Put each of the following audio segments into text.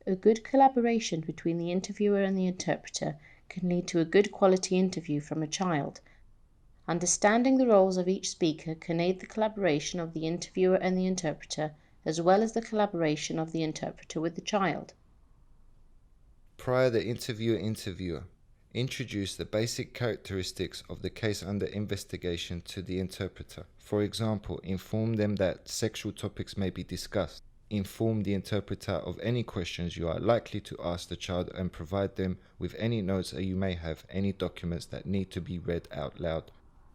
A good collaboration between the interviewer and the interpreter can lead to a good quality interview from a child. Understanding the roles of each speaker can aid the collaboration of the interviewer and the interpreter, as well as the collaboration of the interpreter with the child. Prior the interviewer, introduce the basic characteristics of the case under investigation to the interpreter. For example, inform them that sexual topics may be discussed. Inform the interpreter of any questions you are likely to ask the child and provide them with any notes that you may have, any documents that need to be read out loud.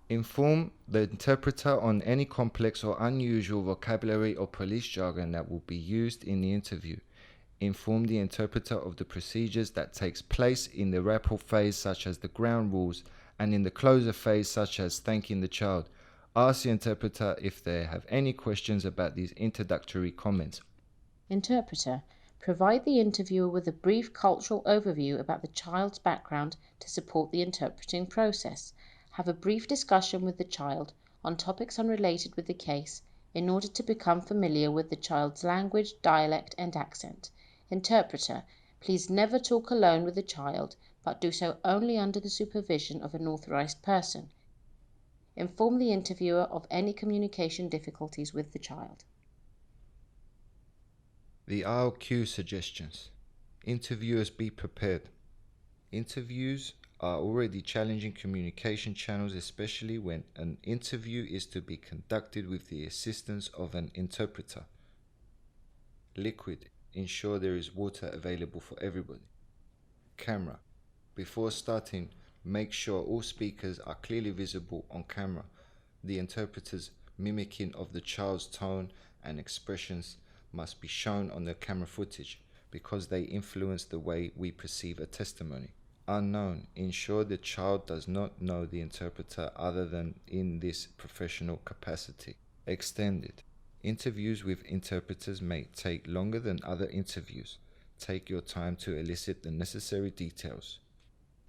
Inform the interpreter on any complex or unusual vocabulary or police jargon that will be used in the interview. Inform the interpreter of the procedures that takes place in the rapport phase, such as the ground rules, and in the closer phase, such as thanking the child. Ask the interpreter if they have any questions about these introductory comments. Interpreter. Provide the interviewer with a brief cultural overview about the child's background to support the interpreting process. Have a brief discussion with the child on topics unrelated with the case in order to become familiar with the child's language, dialect, and accent. Interpreter. Please never talk alone with the child, but do so only under the supervision of an authorized person. Inform the interviewer of any communication difficulties with the child. The RQ suggestions. Interviewers, be prepared. Interviews are already challenging communication channels, especially when an interview is to be conducted with the assistance of an interpreter. Liquid. Ensure there is water available for everybody. Camera. Before starting, make sure all speakers are clearly visible on camera. The interpreter's mimicking of the child's tone and expressions must be shown on the camera footage because they influence the way we perceive a testimony. Unknown. Ensure the child does not know the interpreter other than in this professional capacity. Extended. Interviews with interpreters may take longer than other interviews. Take your time to elicit the necessary details.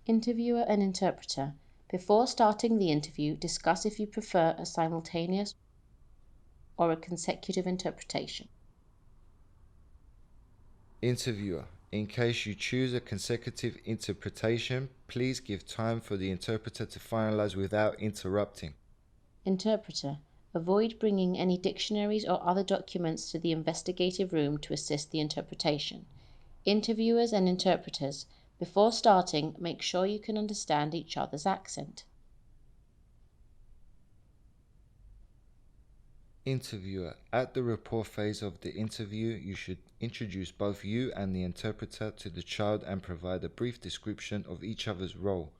Interviewer and interpreter. Before starting the interview, discuss if you prefer a simultaneous or a consecutive interpretation. Interviewer. In case you choose a consecutive interpretation, please give time for the interpreter to finalize without interrupting. Interpreter. Avoid bringing any dictionaries or other documents to the investigative room to assist the interpretation. Interviewers and interpreters. Before starting, make sure you can understand each other's accent. Interviewer. At the rapport phase of the interview, you should introduce both you and the interpreter to the child and provide a brief description of each other's role.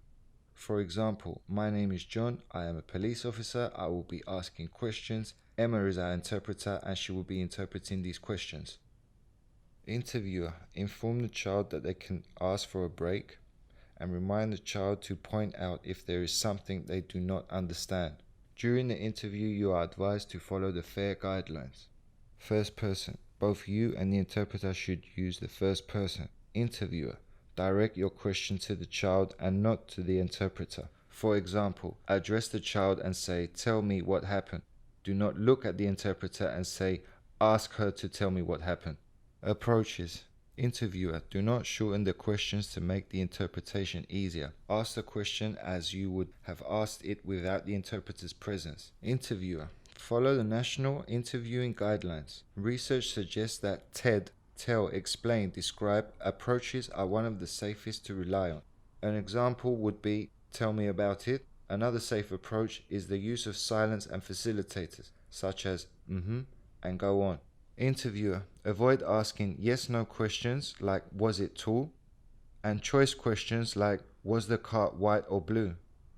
For example, my name is John, I am a police officer, I will be asking questions. Emma is our interpreter and she will be interpreting these questions. Interviewer. Inform the child that they can ask for a break and remind the child to point out if there is something they do not understand. During the interview, you are advised to follow the FAIR guidelines. First person. Both you and the interpreter should use the first person. Interviewer. Direct your question to the child and not to the interpreter. For example, address the child and say, "Tell me what happened." Do not look at the interpreter and say, "Ask her to tell me what happened." Approaches. Interviewer. Do not shorten the questions to make the interpretation easier. Ask the question as you would have asked it without the interpreter's presence. Interviewer. Follow the National Interviewing Guidelines. Research suggests that tell, explain, describe approaches are one of the safest to rely on. An example would be, "Tell me about it." Another safe approach is the use of silence and facilitators, such as and go on. Interviewer. Avoid asking yes/no questions like "Was it tall?" and choice questions like "Was the car white or blue?"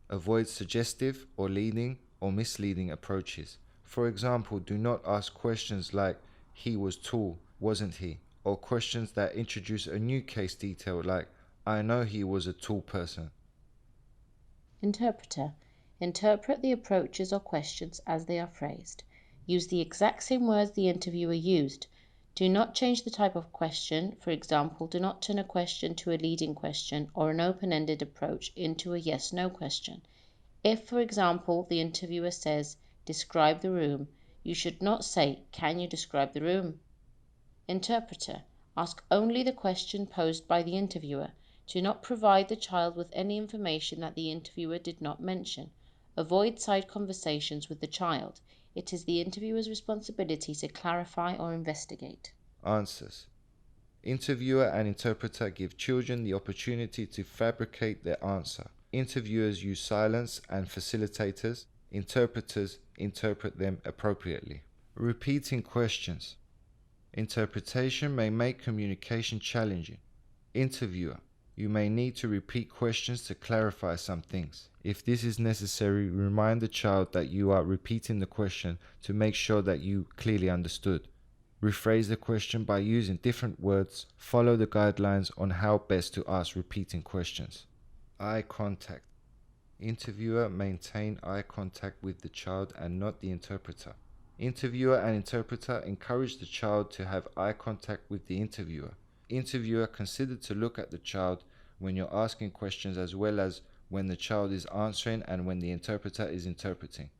Avoid suggestive or leading or misleading approaches. For example, do not ask questions like "He was tall, wasn't he?" or questions that introduce a new case detail like "I know he was a tall person." Interpreter. Interpret the approaches or questions as they are phrased. Use the exact same words the interviewer used. Do not change the type of question. For example, do not turn a question to a leading question or an open-ended approach into a yes/no question. If, for example, the interviewer says, "Describe the room," you should not say, "Can you describe the room?" Interpreter. Ask only the question posed by the interviewer. Do not provide the child with any information that the interviewer did not mention. Avoid side conversations with the child. It is the interviewer's responsibility to clarify or investigate. Answers. Interviewer and interpreter give children the opportunity to fabricate their answer. Interviewers use silence and facilitators. Interpreters interpret them appropriately. Repeating questions. Interpretation may make communication challenging. Interviewer. You may need to repeat questions to clarify some things. If this is necessary, remind the child that you are repeating the question to make sure that you clearly understood. Rephrase the question by using different words. Follow the guidelines on how best to ask repeating questions. Eye contact. Interviewer maintain eye contact with the child and not the interpreter. Interviewer and interpreter encourage the child to have eye contact with the interviewer. Interviewer consider to look at the child when you're asking questions as well as when the child is answering and when the interpreter is interpreting.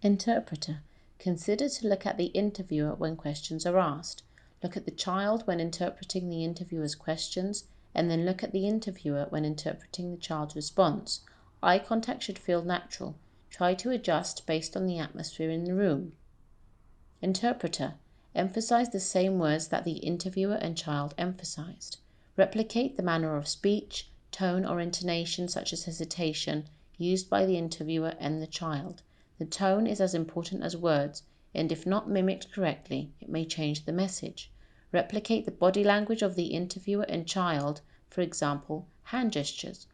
Interpreter. Consider to look at the interviewer when questions are asked. Look at the child when interpreting the interviewer's questions, and then look at the interviewer when interpreting the child's response. Eye contact should feel natural. Try to adjust based on the atmosphere in the room. Interpreter. Emphasize the same words that the interviewer and child emphasized. Replicate the manner of speech, tone or intonation such as hesitation used by the interviewer and the child. The tone is as important as words, and if not mimicked correctly, it may change the message. Replicate the body language of the interviewer and child, for example, hand gestures.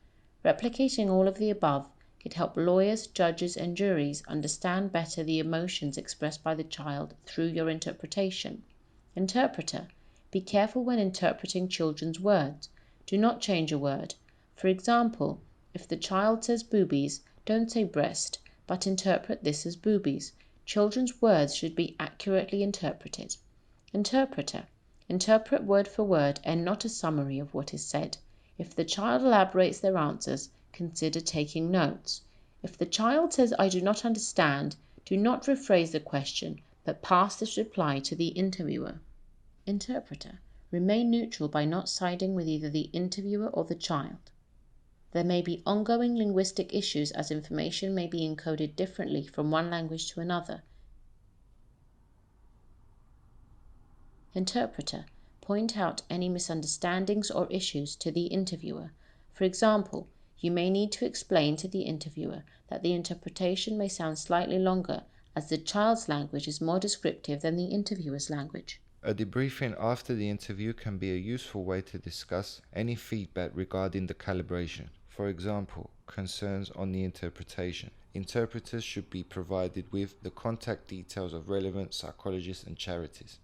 Replicating all of the above could help lawyers, judges, and juries understand better the emotions expressed by the child through your interpretation. Interpreter. Be careful when interpreting children's words. Do not change a word. For example, if the child says boobies, don't say breast, but interpret this as boobies. Children's words should be accurately interpreted. Interpreter. Interpret word for word and not a summary of what is said. If the child elaborates their answers, consider taking notes. If the child says, "I do not understand," do not rephrase the question, but pass this reply to the interviewer. Interpreter. Remain neutral by not siding with either the interviewer or the child. There may be ongoing linguistic issues as information may be encoded differently from one language to another. Interpreter. Point out any misunderstandings or issues to the interviewer. For example, you may need to explain to the interviewer that the interpretation may sound slightly longer as the child's language is more descriptive than the interviewer's language. A debriefing after the interview can be a useful way to discuss any feedback regarding the calibration. For example, concerns on the interpretation. Interpreters should be provided with the contact details of relevant psychologists and charities.